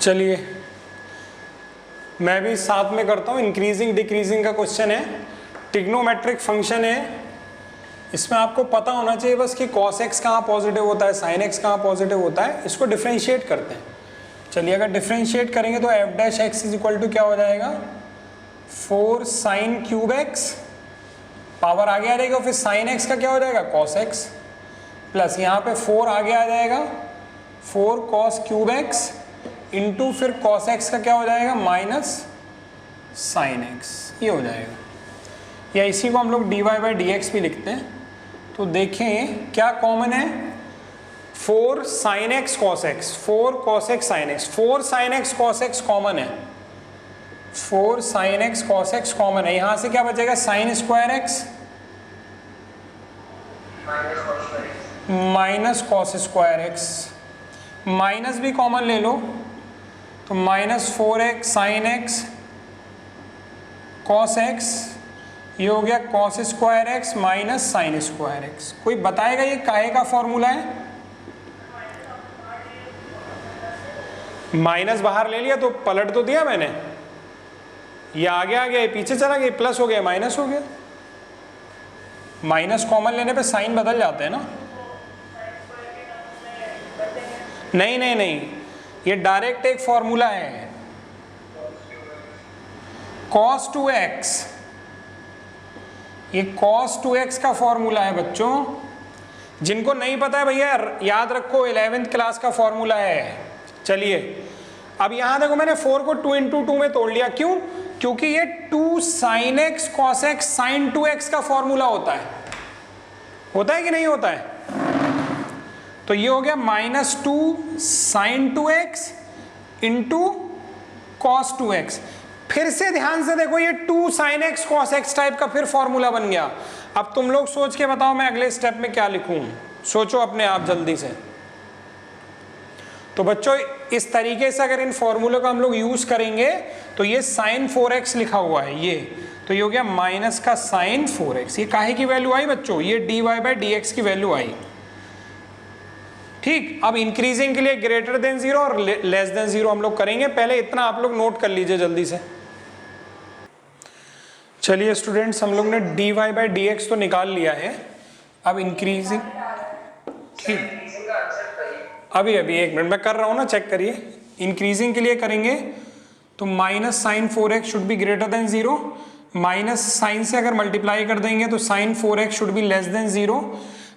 चलिए मैं भी साथ में करता हूँ। इंक्रीजिंग डिक्रीजिंग का क्वेश्चन है, ट्रिग्नोमेट्रिक फंक्शन है। इसमें आपको पता होना चाहिए बस कि cos x कहाँ पॉजिटिव होता है, sin x कहाँ पॉजिटिव होता है। इसको डिफरेंशिएट करते हैं। चलिए अगर डिफरेंशिएट करेंगे तो f dash x is equal to क्या हो जाएगा, 4 sin क्यूब x, पावर आगे आ जाएगा, फिर sin x का क्या हो जाएगा cos x, प्लस यहाँ पे 4 आगे आ जाएगा 4 cos क्यूब x इंटू फिर cos x का क्या हो जाएगा माइनस sin x, ये हो जाएगा। या इसी को हम लोग dy बाई डी एक्स भी लिखते हैं। तो देखें क्या कॉमन है, 4 sin x cos x, 4 cos x sin x, 4 sin x cos x common है, 4 sin x cos x common है। यहां से क्या बचेगा sin square x minus cos square x, minus भी कॉमन ले लो तो minus 4x sin x cos x, ये हो गया cos square x minus sin square x। कोई बताएगा ये काहे का फॉर्मूला है? माइनस बाहर ले लिया तो पलट तो दिया मैंने, ये आगे आ गया, ये पीछे चला गया, प्लस हो गया माइनस हो गया। माइनस कॉमन लेने पे साइन बदल जाते हैं ना। नहीं नहीं नहीं, ये डायरेक्ट एक फॉर्मूला है, cos 2x, ये cos 2x का फॉर्मूला है बच्चों। जिनको नहीं पता है भैया याद रखो, 11th क्लास का फॉर्मूला है। चलिए अब यहां देखो मैंने 4 को 2 इंटू 2 में तोड़ लिया, क्यों? क्योंकि ये 2 sin x cos x sin 2x का फॉर्मूला होता है कि नहीं होता है? तो ये हो गया minus 2 sin 2x into cos 2x। फिर से ध्यान से देखो, ये 2 sin x cos x type का फिर फॉर्मूला बन गया। अब तुम लोग सोच के बताओ मैं अगले स्टेप में क्या लिखूं, सोचो अपने आप जल्दी से। तो बच्चों इस तरीके से अगर इन फॉर्मूलों का हम लोग यूज करेंगे तो ये sin 4x लिखा हुआ है, ये तो ये हो गया माइनस का sin 4x। ये काहे की वैल्यू आई बच्चों? ये dy बाई डी एक्स की वैल्यू आई। ठीक, अब इंक्रीजिंग के लिए ग्रेटर देन 0 और लेस देन 0 हम लोग करेंगे। पहले इतना आप लोग नोट कर लीजिए जल्दी से। चलिए स्टूडेंट्स, हम लोग ने dy बाई डी एक्स तो निकाल लिया है। अब इंक्रीजिंग, ठीक, अभी एक मिनट मैं कर रहा हूं ना, चेक करिए। इंक्रीजिंग के लिए करेंगे तो minus sine 4x should be greater than 0, minus sine से अगर मल्टीप्लाई कर देंगे तो sine 4x should be less than 0।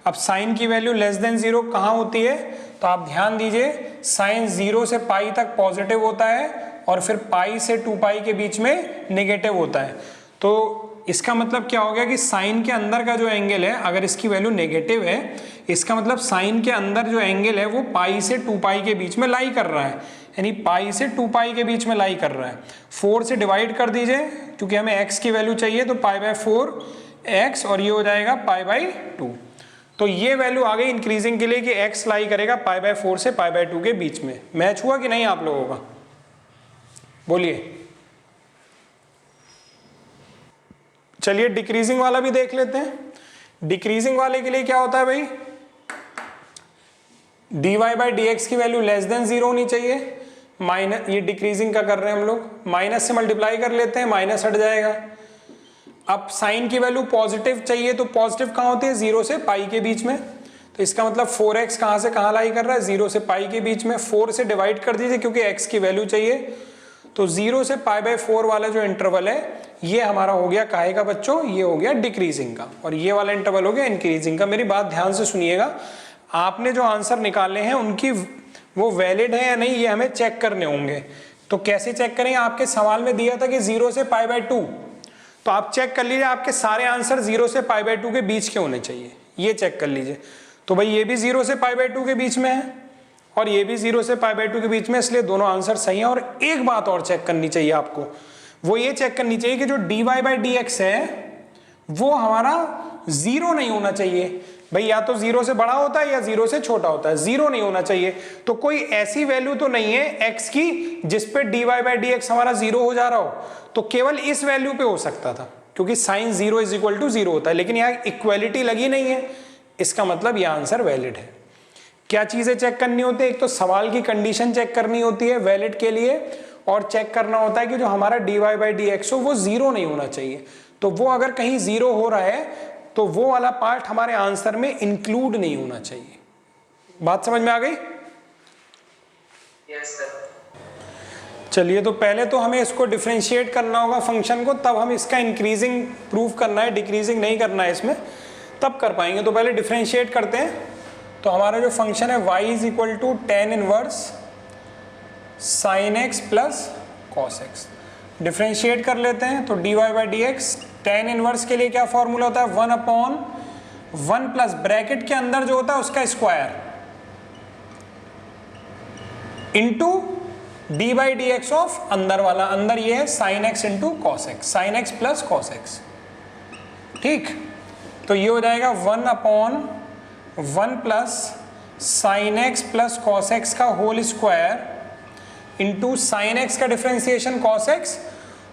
अब साइन की वैल्यू लेस देन 0 कहाँ होती है? तो आप ध्यान दीजिए, साइन 0 से पाई तक पॉजिटिव होता है और फिर पाई से 2 पाई के बीच में नेगेटिव होता है। तो इसका मतलब क्या हो गया कि साइन के अंदर का जो एंगल है, अगर इसकी वैल्यू नेगेटिव है, इसका मतलब साइन के अंदर जो एंगल है वो पाई से 2 पाई के बीच में लाई कर रहा है, यानी पाई से 2 पाई के बीच में लाई कर रहा है। 4 से डिवाइड कर दीजिए क्योंकि हमें x की वैल्यू चाहिए, तो पाई बाय 4 x और ये हो जाएगा पाई बाई 2। तो ये वैल्यू आ गई इंक्रीजिंग के लिए कि x लाई करेगा पाई बाय 4 से पाई बाय 2 के बीच में। मैच हुआ कि नहीं आप लोगों का? बोलिए। चलिए डिक्रीजिंग वाला भी देख लेते हैं। डिक्रीजिंग वाले के लिए क्या होता है भाई, dy बाई डी एक्स की वैल्यू लेस देन 0 होनी चाहिए। माइनस, ये डिक्रीजिंग का कर रहे हैं हम लोग, माइनस से मल्टीप्लाई कर लेते हैं, माइनस हट जाएगा। अब साइन की वैल्यू पॉजिटिव चाहिए, तो पॉजिटिव कहाँ होती है? 0 से पाई के बीच में। तो इसका मतलब 4x कहाँ से कहाँ लाई कर रहा है? 0 से पाई के बीच में। 4 से डिवाइड कर दीजिए क्योंकि x की वैल्यू चाहिए। तो 0 से पाई बाय 4 वाला जो इंटरवल है ये हमारा हो गया काहे का बच्चों? ये हो गया डिक्रीजिंग का, और ये वाला इंटरवल हो गया इंक्रीजिंग का। मेरी बात ध्यान से सुनिएगा, आपने जो आंसर निकाले हैं उनकी वो वैलिड है या नहीं ये हमें चेक करने होंगे। तो कैसे चेक करेंगे? आपके सवाल में दिया था कि 0 से पाई बाय 2, तो आप चेक कर लीजिए आपके सारे आंसर 0 से पाई बाय 2 के बीच के होने चाहिए, ये चेक कर लीजिए। तो भाई ये भी 0 से पाई बाय 2 के बीच में है और ये भी 0 से पाई बाय 2 के बीच में, इसलिए दोनों आंसर सही हैं। और एक बात और चेक करनी चाहिए आपको, वो ये चेक करनी चाहिए कि जो dy बाई डी एक्स है वो हमारा 0 नहीं होना चाहिए। भाई या तो 0 से बड़ा होता है या 0 से छोटा होता है, 0 नहीं होना चाहिए। तो कोई ऐसी वैल्यू तो नहीं है x की जिस पे dy बाई डी एक्स हमारा 0 हो जा रहा हो, तो केवल इस वैल्यू पे हो सकता था क्योंकि साइन 0 इज इक्वल टू 0 होता है। लेकिन यहाँ इक्वलिटी लगी नहीं है, इसका मतलब यह आंसर वैलिड है। क्या चीजें चेक करनी होती है, एक तो सवाल की कंडीशन चेक करनी होती है वैलिड के लिए, और चेक करना होता है कि जो हमारा dy बाई डी एक्स हो वो जीरो नहीं होना चाहिए। तो वो अगर कहीं जीरो हो रहा है तो वो वाला पार्ट हमारे आंसर में इंक्लूड नहीं होना चाहिए। बात समझ में आ गई? Yes sir. चलिए, तो पहले तो हमें इसको डिफरेंशिएट करना होगा फंक्शन को, तब हम इसका इंक्रीजिंग प्रूव करना है, डिक्रीजिंग नहीं करना है इसमें, तब कर पाएंगे। तो पहले डिफरेंशिएट करते हैं। तो हमारा जो फंक्शन है y is equal to tan inverse sine x plus cos x, differentiate कर लेते हैं। तो dy by D x, tan inverse के लिए क्या फॉर्मूला होता है, 1/1 प्लस ब्रैकेट के अंदर जो होता है उसका square into D by D X of अंदर वाला, अंदर ये है sine X into cos X, sine x plus cos X. ठीक, तो ये हो जाएगा 1/1 plus sine x plus cos X का whole square into sine X का डिफरेंशिएशन कॉस एक्स,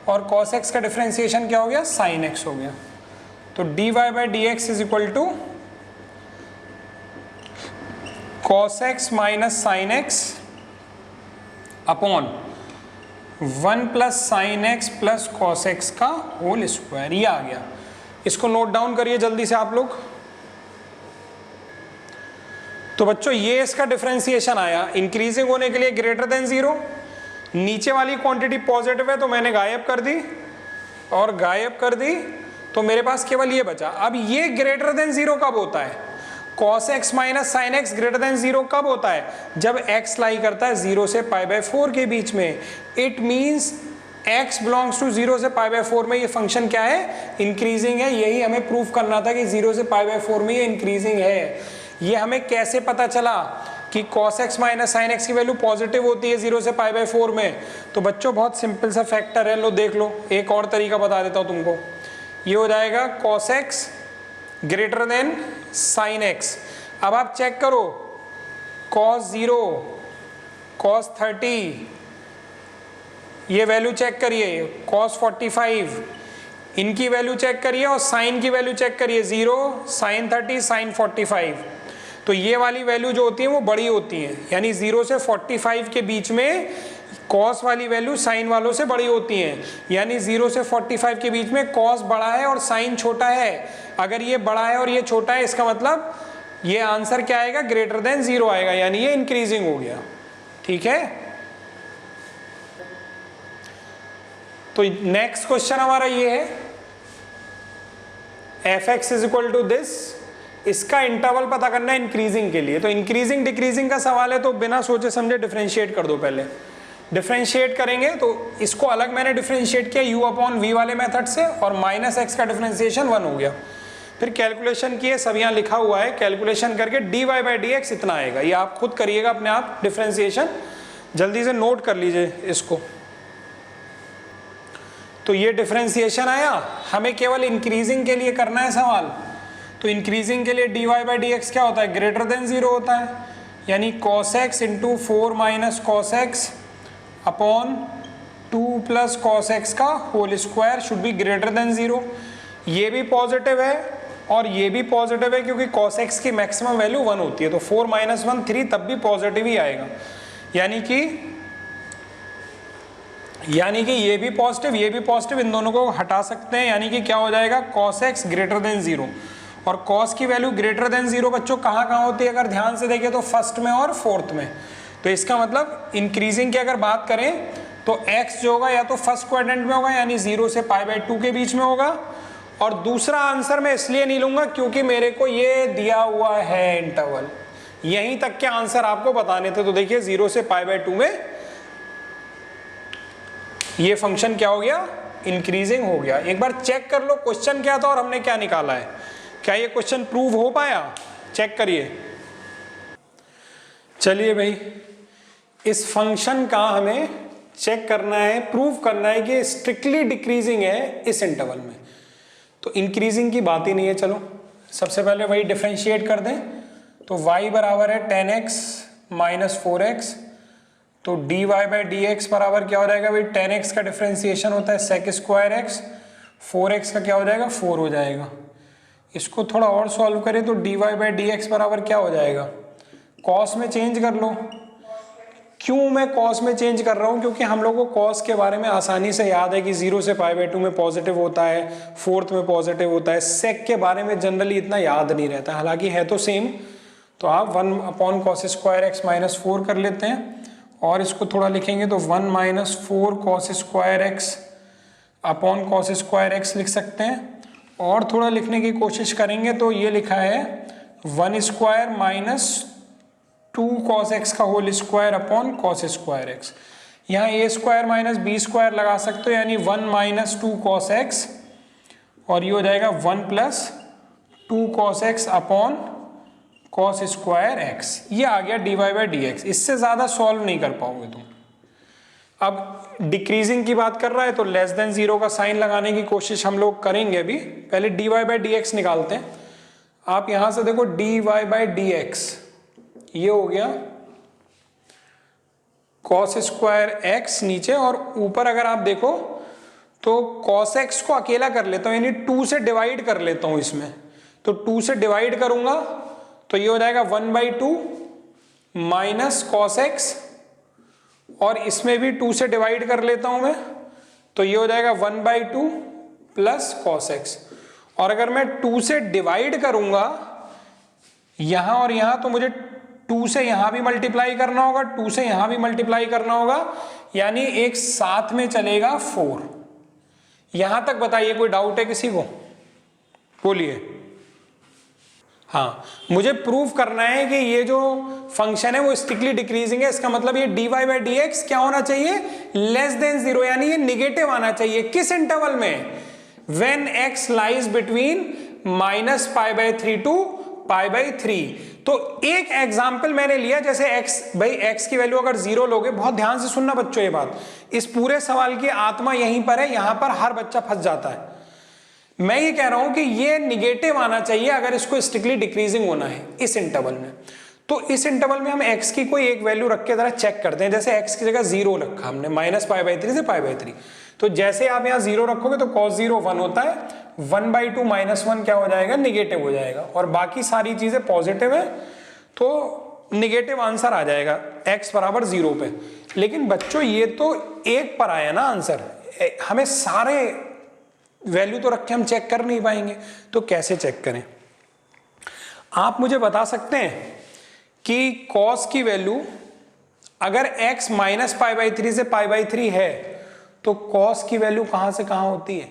और कॉस एक्स का डिफरेंशिएशन क्या हो गया, साइन एक्स हो गया। तो D Y by D X is equal to cos x minus sine x upon 1 plus sine x plus cos X का होल स्क्वायर, ये आ गया। इसको नोट डाउन करिए जल्दी से आप लोग। तो बच्चों ये इसका डिफरेंशिएशन आया, इंक्रीजिंग होने के लिए ग्रेटर देन जीरो, नीचे वाली क्वांटिटी पॉजिटिव है तो मैंने गायब कर दी, और गायब कर दी तो मेरे पास केवल ये बचा। अब ये ग्रेटर देन जीरो कब होता है, cos x minus sine x greater than zero कब होता है, जब x लाई करता है 0 से π/4 के बीच में। It means x belongs to 0 से π/4 में ये फंक्शन क्या है, इंक्रीजिंग है। यही हमें प्रूफ करना था कि 0 से π/4 में ये इंक्रीजिंग है। ये हमें कैसे पता चला कि cos x minus sine x की वैल्यू पॉजिटिव होती है 0 से π/4 में? तो बच्चों बहुत सिंपल सा फैक्टर है, लो देख लो, एक और तरीका बता देता हूँ तुमको। ये हो जाएगा cos x greater than sine x. अब आप चेक करो, cos 0, cos 30, ये वैल्यू चेक करिए, cos 45, इनकी वैल्यू चेक करिए, और साइन की वैल्यू चेक करिए, 0, sin 30, sin 45। तो ये वाली वैल्यू जो होती है वो बड़ी होती है, यानी 0 से 45 के बीच में cos वाली वैल्यू साइन वालों से बड़ी होती है। यानी 0 से 45 के बीच में cos बड़ा है और साइन छोटा है। अगर ये बड़ा है और ये छोटा है, इसका मतलब ये आंसर क्या आएगा, ग्रेटर देन जीरो आएगा, यानी ये इंक्रीजिंग हो गया। ठीक है, तो नेक्स्ट क्वेश्चन हमारा ये है, f x is equal to this, इसका इंटरवल पता करना है इंक्रीजिंग के लिए। तो इंक्रीजिंग डिक्रीजिंग का सवाल है, तो बिना सोचे समझे डिफरेंशिएट कर दो। पहले डिफरेंशिएट करेंगे तो इसको अलग मैंने डिफरेंशिएट किया u अपॉन v वाले मेथड से, और माइनस एक्स का डिफरेंशिएशन 1 हो गया। फिर कैलकुलेशन किए, सब यहाँ लिखा हुआ है, कैलकुलेशन करके dy बाई डी एक्स इतना आएगा। ये आप खुद करिएगा अपने आप डिफरेंशिएशन, जल्दी से नोट कर लीजिए इसको। तो ये डिफरेंशिएशन आया, हमें केवल इंक्रीजिंग के लिए करना है सवाल। तो इंक्रीजिंग के लिए dy बाई डी एक्स क्या होता है, ग्रेटर देन जीरो होता है, यानी cos x into 4 minus cos X upon 2 plus cos X का whole square should be greater than zero. ये भी पॉजिटिव है और ये भी पॉजिटिव है, क्योंकि cos x की मैक्सिमम वैल्यू 1 होती है। तो 4 माइनस 1 3, तब भी पॉजिटिव ही आएगा। यानी कि ये भी पॉजिटिव, ये भी पॉजिटिव, इन दोनों को हटा सकते हैं। यानी कि क्या हो जाएगा, cos x greater than zero. और cos की वैल्यू ग्रेटर देन जीरो बच्चों कहाँ कहाँ होती है, अगर ध्यान से देखें तो फर्स्ट में और फोर्थ में। तो इसका मतलब इंक्रीजिंग की अगर बात करें तो x जो होगा या तो फर्स्ट क्वाड्रेंट में होगा, यानी 0 से π/2 के बीच में होगा। और दूसरा आंसर मैं इसलिए नहीं लूंगा क्योंकि मेरे को ये दिया हुआ है इंटरवल, यहीं तक के आंसर आपको बताने थे। तो देखिए 0 से π/2 में ये फंक्शन क्या हो गया, इंक्रीजिंग हो गया। एक बार चेक कर लो क्वेश्चन क्या था और हमने क्या निकाला है, क्या ये क्वेश्चन प्रूव हो पाया, चेक करिए। चलिए भाई, इस फंक्शन का हमें चेक करना है, प्रूव करना है कि स्ट्रिक्टली डिक्रीजिंग है इस इंटरवल में। तो इंक्रीजिंग की बात ही नहीं है। चलो सबसे पहले वही डिफरेंशिएट कर दें। तो y बराबर है 10x माइनस 4x, तो dy बाई डी एक्स बराबर क्या हो जाएगा भाई, 10x का डिफरेंशिएशन होता है sec स्क्वायर x, 4x का क्या हो जाएगा, 4 हो जाएगा। इसको थोड़ा और सॉल्व करें तो dy बाई डी एक्स बराबर क्या हो जाएगा, कॉस में चेंज कर लो। क्यों मैं कॉस में चेंज कर रहा हूँ? क्योंकि हम लोग को कॉस के बारे में आसानी से याद है कि 0 से π/2 में पॉजिटिव होता है, फोर्थ में पॉजिटिव होता है। सेक के बारे में जनरली इतना याद नहीं रहता, हालांकि है तो सेम। तो आप 1/cos² x - 4 कर लेते हैं, और इसको थोड़ा लिखेंगे तो 1 - 4 cos² x/cos² लिख सकते हैं। और थोड़ा लिखने की कोशिश करेंगे तो ये लिखा है 1² - 2 cos x का whole square upon cos² x। यहाँ a² - b² लगा सकते हो, यानी 1 - 2 cos x, और ये हो जाएगा 1 + 2 cos x upon cos² x। ये आ गया dy/dx। इससे ज्यादा सॉल्व नहीं कर पाओगे तुम। अब डिक्रीजिंग की बात कर रहा है तो लेस देन 0 का साइन लगाने की कोशिश हम लोग करेंगे। अभी पहले dy/dx निकालते हैं। आप यहां से देखो dy/dx, ये हो गया cos² x नीचे, और ऊपर अगर आप देखो तो cos x को अकेला कर लेता हूं, यानी 2 से डिवाइड कर लेता हूं इसमें। तो 2 से डिवाइड करूंगा तो ये हो जाएगा 1/2 माइनस cos x, और इसमें भी 2 से डिवाइड कर लेता हूं मैं, तो ये हो जाएगा 1/2 प्लस cos x। और अगर मैं 2 से डिवाइड करूंगा यहां और यहां, तो मुझे 2 से यहां भी मल्टीप्लाई करना होगा, 2 से यहां भी मल्टीप्लाई करना होगा, यानी एक साथ में चलेगा 4। यहां तक बताइए कोई डाउट है किसी को? बोलिए। हाँ, मुझे प्रूव करना है कि ये जो फंक्शन है वो स्ट्रिक्टली डिक्रीजिंग है। इसका मतलब ये dy/dx क्या होना चाहिए? लेस देन 0, यानी ये निगेटिव आना चाहिए। किस इंटरवल में? When x lies between -π/3 to π/3। तो एक एग्जाम्पल मैंने लिया, जैसे x की वैल्यू अगर 0 लोगे, बहुत ध्यान से सुनना बच्चों ये बात, इस पूरे सवाल की आत्मा यहीं पर है, यहां पर हर बच्चा फंस जाता है। मैं ये कह रहा हूं कि ये निगेटिव आना चाहिए अगर इसको स्ट्रिक्टली डिक्रीजिंग होना है इस इंटरवल में। तो इस इंटरवल में हम x की कोई एक वैल्यू रख के जरा चेक करते हैं। जैसे x की जगह 0 रखा हमने, -π/3 से π/3। तो जैसे आप यहाँ 0 रखोगे तो cos 0 1 होता है, 1/2 - 1 क्या हो जाएगा? निगेटिव हो जाएगा, और बाकी सारी चीजें पॉजिटिव है, तो निगेटिव आंसर आ जाएगा x = 0 पे। लेकिन बच्चों ये तो 1 पर आया ना आंसर, हमें सारे वैल्यू तो रख के हम चेक कर नहीं पाएंगे, तो कैसे चेक करें? आप मुझे बता सकते हैं कि cos की वैल्यू अगर x -π/3 से π/3 है तो cos की वैल्यू कहां से कहां होती है?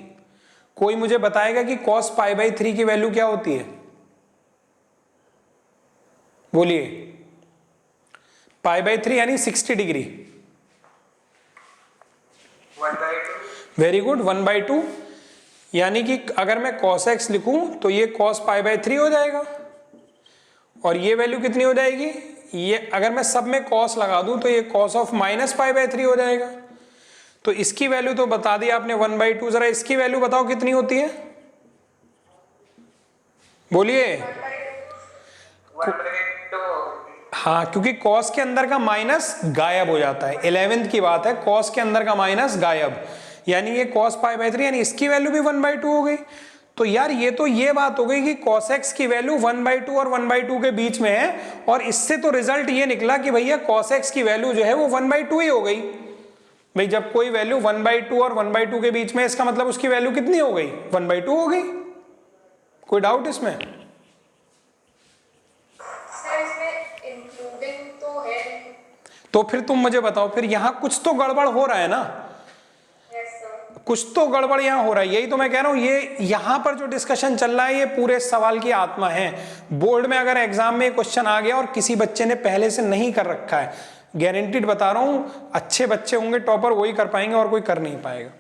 कोई मुझे बताएगा कि cos π/3 की वैल्यू क्या होती है? बोलिए। π/3 यानी 60 डिग्री। 1/2। Very good, 1/2। यानी कि अगर मैं cos x लिखूं तो ये cos π/3 हो जाएगा, और ये वैल्यू कितनी हो जाएगी? ये अगर मैं सब में cos लगा दूं तो ये cos ऑफ -π/3 हो जाएगा। तो इसकी वैल्यू तो बता दी आपने 1/2। जरा इसकी वैल्यू बताओ कितनी होती है? बोलिए। 1/2। हाँ, क्योंकि cos के अंदर का माइनस गायब हो जाता है। 11th की बात है, cos के अंदर का माइनस गायब, यानी ये cos π/3, यानी इसकी वैल्यू भी 1/2 हो गई। तो यार ये बात हो गई कि cos x की वैल्यू 1/2 और 1/2 के बीच में है, और इससे तो रिजल्ट ये निकला कि भैया cos x की वैल्यू जो है वो 1/2 ही हो गई। भाई जब कोई वैल्यू 1/2 और 1/2 के बीच में, इसका मतलब उसकी वैल्यू कितनी हो गई? 1/2 हो गई। कोई डाउट इसमें? तो फिर तुम मुझे बताओ, फिर यहां कुछ तो गड़बड़ हो रहा है ना? कुछ तो गड़बड़ यहां हो रहा है। यही तो मैं कह रहा हूं, ये यहां पर जो डिस्कशन चल रहा है ये पूरे सवाल की आत्मा है। बोर्ड में अगर एग्जाम में क्वेश्चन आ गया और किसी बच्चे ने पहले से नहीं कर रखा है, गारंटीड बता रहा हूं, अच्छे बच्चे होंगे टॉपर, वही कर पाएंगे और कोई कर नहीं पाएगा।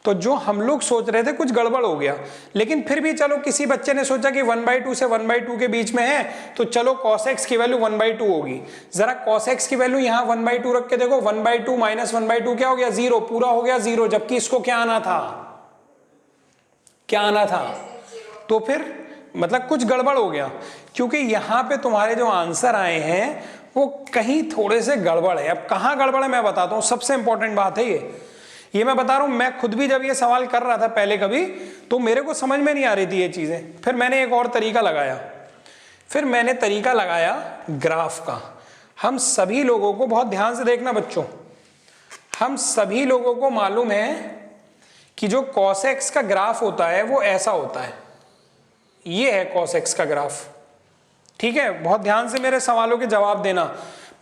तो जो हम लोग सोच रहे थे कुछ गड़बड़ हो गया, लेकिन फिर भी चलो किसी बच्चे ने सोचा कि 1/2 से 1/2 के बीच में है, तो चलो cos x की वैल्यू 1/2 होगी। जरा cos x की वैल्यू यहां 1/2 रख के देखो, 1/2 माइनस 1/2 क्या हो गया? 0, पूरा हो गया 0, जबकि इसको क्या आना था? क्या आना था? तो फिर मतलब कुछ गड़बड़ हो गया, क्योंकि यहां पे तुम्हारे जो आंसर आए हैं वो कहीं थोड़े से गड़बड़ है। अब कहां गड़बड़ है मैं बताता हूं, सबसे इंपॉर्टेंट बात है ये मैं बता रहा हूं। मैं खुद भी जब ये सवाल कर रहा था पहले कभी, तो मेरे को समझ में नहीं आ रही थी ये चीजें। फिर मैंने एक और तरीका लगाया, ग्राफ का। हम सभी लोगों को, बहुत ध्यान से देखना बच्चों, हम सभी लोगों को मालूम है कि जो cos x का ग्राफ होता है वो ऐसा होता है, ये है cos x का ग्राफ। ठीक है, बहुत ध्यान से मेरे सवालों के जवाब देना,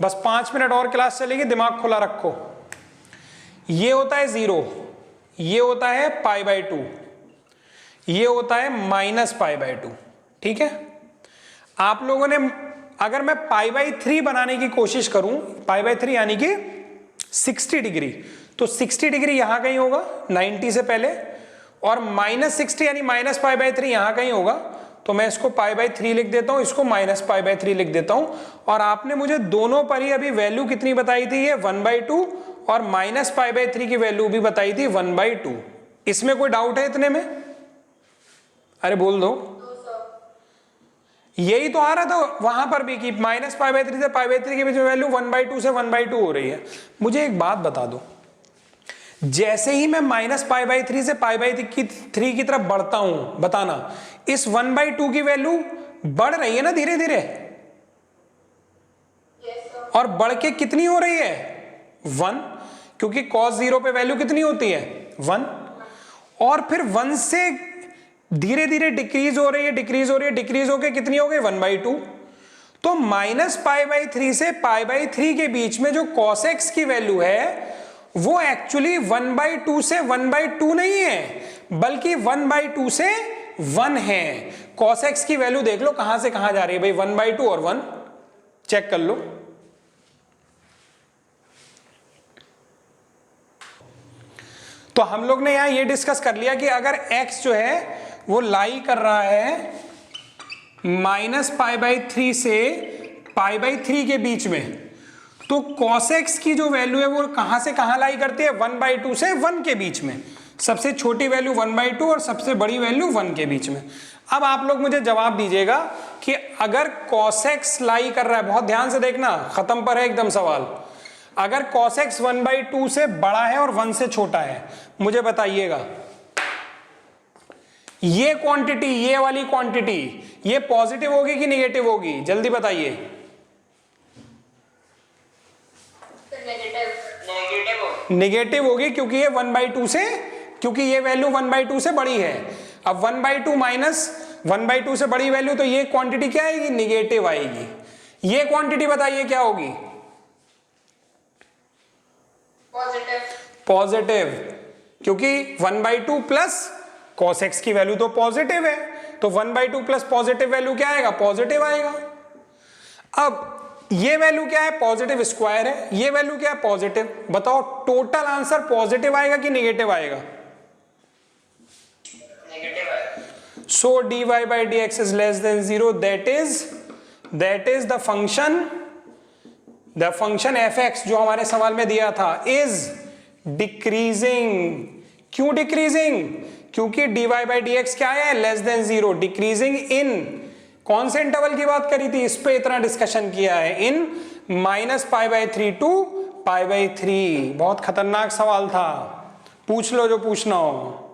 बस 5 मिनट और क्लास चलेगी, दिमाग खुला रखो। ये होता है 0, ये होता है π/2, ये होता है -π/2। ठीक है, आप लोगों ने, अगर मैं π/3 बनाने की कोशिश करूं, π/3 यानी कि 60 डिग्री, तो 60 डिग्री यहां कहीं होगा 90 से पहले, और -60 यानी -π/3 यहां कहीं होगा, तो मैं इसको π/3 लिख देता हूं, इसको -π/3 लिख देता हूं। और आपने मुझे दोनों पर ही अभी वैल्यू कितनी बताई थी, ये 1/2, और -π/3 की वैल्यू भी बताई थी 1/2। इसमें कोई डाउट है इतने में? अरे बोल दो। यही तो आ रहा था वहां पर भी कि -π/3 से π/3 के बीच में वैल्यू 1/2 से 1/2 हो रही है। मुझे एक बात बता दो, जैसे ही मैं -π/3 से π/3 की तरफ बढ़ता हूं, बताना इस 1/2 की वैल्यू बढ़ रही है ना धीरे धीरे, और बढ़ के कितनी हो रही है 1, क्योंकि cos 0 पे वैल्यू कितनी होती है 1, और फिर 1 से धीरे धीरे डिक्रीज हो रही है, डिक्रीज हो रही है, डिक्रीज होके कितनी हो गई 1/2। तो -π/3 से π/3 के बीच में जो cos x की वैल्यू है वो एक्चुअली 1/2 से 1/2 नहीं है, बल्कि 1/2 से 1 है। cos x की वैल्यू देख लो कहां से कहां जा रही है भाई, 1/2 और 1, चेक कर लो। तो हम लोग ने यहां ये डिस्कस कर लिया कि अगर x जो है वो लाई कर रहा है -π/3 से π/3 के बीच में, तो cos x की जो वैल्यू है वो कहां से कहां लाई करती है 1/2 से 1 के बीच में, सबसे छोटी वैल्यू 1/2 और सबसे बड़ी वैल्यू 1 के बीच में। अब आप लोग मुझे जवाब दीजिएगा कि अगर cos x लाई कर रहा है, बहुत ध्यान से देखना, खत्म पर है एकदम सवाल, अगर cos x 1/2 से बड़ा है और 1 से छोटा है, मुझे बताइएगा ये क्वांटिटी, ये वाली क्वांटिटी, ये पॉजिटिव होगी कि नेगेटिव होगी, जल्दी बताइए। नेगेटिव होगी, क्योंकि ये 1/2 से, क्योंकि ये वैल्यू 1/2 से बड़ी है। अब 1/2 माइनस 1/2 से बड़ी वैल्यू, तो ये क्वांटिटी क्या आएगी, निगेटिव आएगी। ये क्वांटिटी बताइए क्या होगी, पॉजिटिव, क्योंकि 1/2 प्लस cos x की वैल्यू तो पॉजिटिव है, तो 1/2 प्लस पॉजिटिव वैल्यू क्या आएगा, पॉजिटिव आएगा। अब ये वैल्यू क्या है, पॉजिटिव स्क्वायर है, ये वैल्यू क्या है, पॉजिटिव। बताओ टोटल आंसर पॉजिटिव आएगा कि नेगेटिव आएगा, नेगेटिव आएगा। सो dy/dx is less than 0, that is the function fx जो हमारे सवाल में दिया था इज डिक्रीजिंग। क्यों डिक्रीजिंग, क्योंकि dy/dx क्या है, लेस देन 0, डिक्रीजिंग इन, कौन से इंटरवल की बात करी थी, इस पे इतना डिस्कशन किया है, इन -π/3 टू π/3। बहुत खतरनाक सवाल था, पूछ लो जो पूछना हो।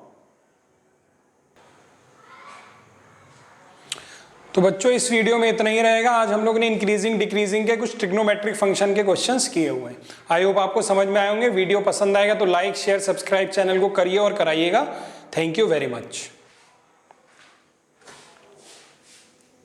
तो बच्चों इस वीडियो में इतना ही रहेगा। आज हम लोग ने इंक्रीजिंग डिक्रीजिंग के कुछ ट्रिग्नोमेट्रिक फंक्शन के क्वेश्चंस किए हुए हैं। आई होप आपको समझ में आए होंगे। वीडियो पसंद आएगा तो लाइक शेयर सब्सक्राइब चैनल को करिए और कराइएगा। Thank you very much.